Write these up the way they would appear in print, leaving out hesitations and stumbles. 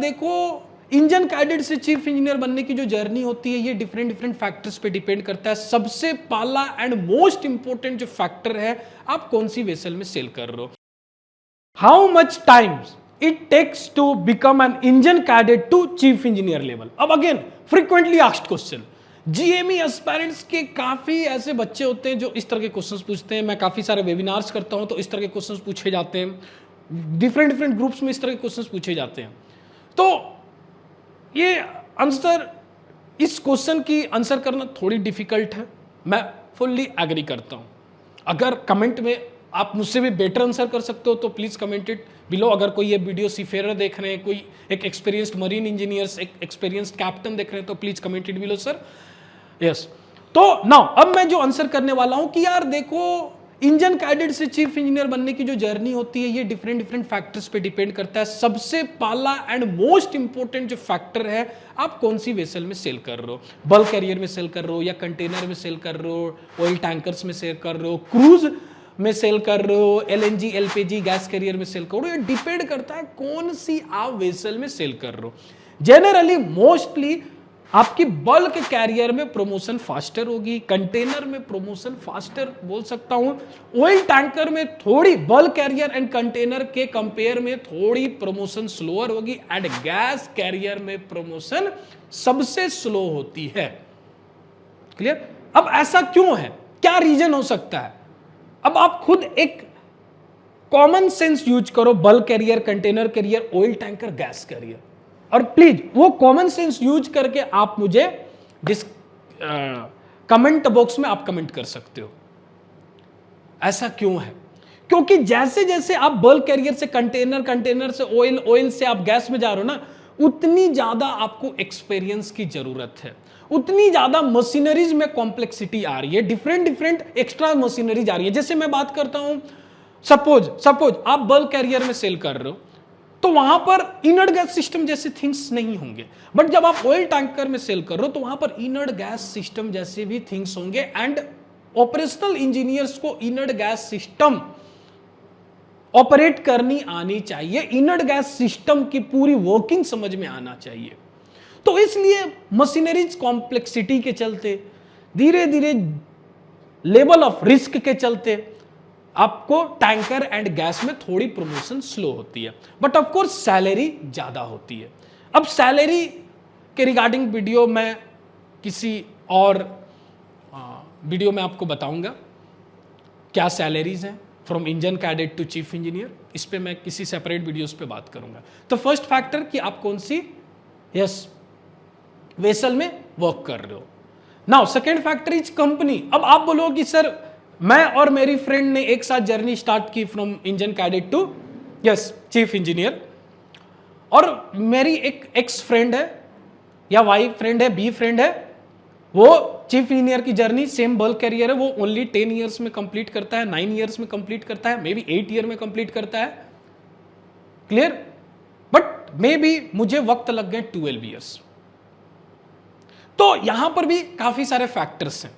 देखो engine cadet से chief engineer बनने की जो जर्नी होती है ये डिफरेंट डिफरेंट फैक्टर्स पे डिपेंड करता है। सबसे पहला एंड मोस्ट इंपॉर्टेंट जो फैक्टर है, आप कौन सी वेसल में सेल कर रहे हो। How much times it takes to become an engine cadet to chief engineer level. अब again frequently asked question, GME aspirants के काफी ऐसे बच्चे होते हैं जो इस तरह के क्वेश्चंस पूछते हैं। मैं काफी सारे वेबिनार्स करता हूं तो इस तरह के क्वेश्चंस पूछे जाते हैं, डिफरेंट डिफरेंट ग्रुप्स में इस तरह के क्वेश्चंस पूछे जाते हैं। तो ये आंसर, इस क्वेश्चन की आंसर करना थोड़ी डिफिकल्ट है, मैं फुल्ली एग्री करता हूं। अगर कमेंट में आप मुझसे भी बेटर आंसर कर सकते हो तो प्लीज कमेंट इट बिलो। अगर कोई ये वीडियो सीफेयर देख रहे हैं, कोई एक एक्सपीरियंस्ड मरीन इंजीनियर्स, एक एक्सपीरियंस्ड कैप्टन देख रहे हैं तो please comment it below sir. Yes, तो नाउ अब मैं जो आंसर करने वाला हूं कि यार देखो इंजन कैडेट से चीफ इंजीनियर बनने की जो जर्नी होती है ये डिफरेंट डिफरेंट फैक्टर्स पे डिपेंड करता है। सबसे पहला एंड मोस्ट इंपॉर्टेंट जो फैक्टर है, आप कौन सी वेसल में सेल कर रहे हो। बल्क कैरियर में सेल कर रहे हो या कंटेनर में सेल कर रहे हो, ऑयल टैंकर्स में सेल कर रहे हो, क्रूज में सेल कर रहे हो, एलएनजी एलपीजी गैस कैरियर में सेल कर रहे हो, ये डिपेंड करता है कौन सी आप वेसल में सेल कर रहे हो। जनरली मोस्टली आपकी बल्क कैरियर में प्रमोशन फास्टर होगी, कंटेनर में प्रमोशन फास्टर बोल सकता हूं, ऑयल टैंकर में थोड़ी बल्क कैरियर एंड कंटेनर के कंपेयर में थोड़ी प्रमोशन स्लोअर होगी, एंड गैस कैरियर में प्रमोशन सबसे स्लो होती है। क्लियर? अब ऐसा क्यों है, क्या रीजन हो सकता है? अब आप खुद एक कॉमन सेंस यूज करो, bulk carrier, container carrier, oil tanker, gas carrier, और प्लीज वो कॉमन सेंस यूज करके आप मुझे कमेंट बॉक्स में आप कमेंट कर सकते हो। ऐसा क्यों है? क्योंकि जैसे जैसे आप बल्क कैरियर से कंटेनर, कंटेनर से ऑयल, ऑयल से आप गैस में जा रहे हो ना, उतनी ज्यादा आपको एक्सपीरियंस की जरूरत है, उतनी ज्यादा मशीनरीज में कॉम्प्लेक्सिटी आ रही है, डिफरेंट डिफरेंट एक्स्ट्रा मशीनरीज आ रही है। जैसे मैं बात करता हूं, सपोज आप बल्क कैरियर में सेल कर रहे हो तो वहां पर इनर्ट गैस सिस्टम जैसे थिंग्स नहीं होंगे, बट जब आप ऑयल टैंकर में सेल कर रहे हो तो वहां पर इनर्ट गैस सिस्टम जैसे भी थिंग्स होंगे, एंड ऑपरेशनल इंजीनियर्स को इनर्ट गैस सिस्टम ऑपरेट करनी आनी चाहिए, इनर्ट गैस सिस्टम की पूरी वर्किंग समझ में आना चाहिए। तो इसलिए मशीनरीज कॉम्प्लेक्सिटी के चलते, धीरे धीरे लेवल ऑफ रिस्क के चलते आपको टैंकर एंड गैस में थोड़ी प्रमोशन स्लो होती है, बट ऑफ कोर्स सैलरी ज्यादा होती है। अब सैलरी के रिगार्डिंग वीडियो मैं किसी और वीडियो में आपको बताऊंगा क्या सैलरीज हैं from engine cadet to chief engineer, इस पे मैं किसी सेपरेट वीडियोस पे बात करूंगा। तो फर्स्ट फैक्टर कि आप कौन सी वेसल में वर्क कर रहे हो। Now second factor is company. अब आप बोलो कि सर मैं और मेरी फ्रेंड ने एक साथ जर्नी स्टार्ट की from engine cadet to chief engineer, और मेरी एक एक्स फ्रेंड है या वाई फ्रेंड है, बी फ्रेंड है, वो चीफ इंजीनियर की जर्नी सेम बल्क कैरियर है, वो ओनली 10 ईयर्स में कंप्लीट करता है, 9 ईयर्स में कंप्लीट करता है, मे बी 8 ईयर में कंप्लीट करता है। क्लियर? बट मे बी मुझे वक्त लग गए 12 ईयर्स। तो यहां पर भी काफी सारे फैक्टर्स हैं।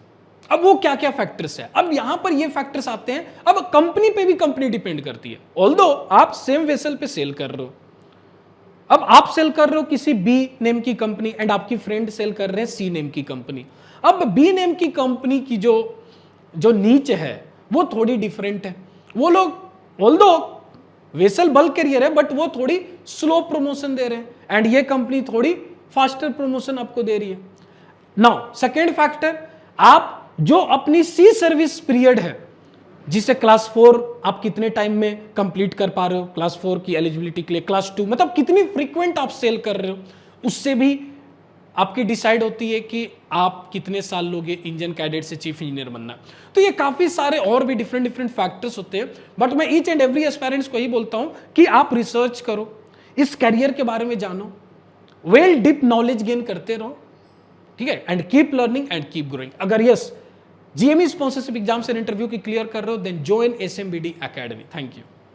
अब वो क्या क्या फैक्टर्स है, अब यहां पर ये फैक्टर्स आते हैं। अब कंपनी पे भी कंपनी डिपेंड करती है, ऑल्दो आप सेम वेसल पे सेल कर रहे हो। अब आप सेल कर रहे हो किसी बी नेम की कंपनी एंड आपकी फ्रेंड सेल कर रहे हैं सी नेम की कंपनी। अब बी नेम की कंपनी की जो नीच है वो थोड़ी डिफरेंट है। वो लोग ऑल्दो वेसल बल्क कैरियर है बट वो थोड़ी स्लो प्रमोशन दे रहे हैं, एंड ये कंपनी थोड़ी फास्टर प्रमोशन आपको दे रही है। नाउ सेकेंड फैक्टर, आप जो अपनी सी सर्विस पीरियड है, जिसे क्लास 4 आप कितने टाइम में कंप्लीट कर पा रहे हो, क्लास 4 की एलिजिबिलिटी के लिए, क्लास 2 मतलब कितनी फ्रीक्वेंट आप सेल कर रहे हो, उससे भी आपकी डिसाइड होती है कि आप कितने साल लोगे इंजन कैडेट से चीफ इंजीनियर बनना। तो ये काफी सारे और भी डिफरेंट डिफरेंट फैक्टर्स होते हैं, बट मैं ईच एंड एवरी एस्पायरेंट्स को ही बोलता हूं कि आप रिसर्च करो, इस कैरियर के बारे में जानो, वेल डीप नॉलेज गेन करते रहो, ठीक है, and keep learning and keep growing. अगर GME sponsorship exams and interview की क्लियर कर रहे हो, then join SMBD academy. Thank you.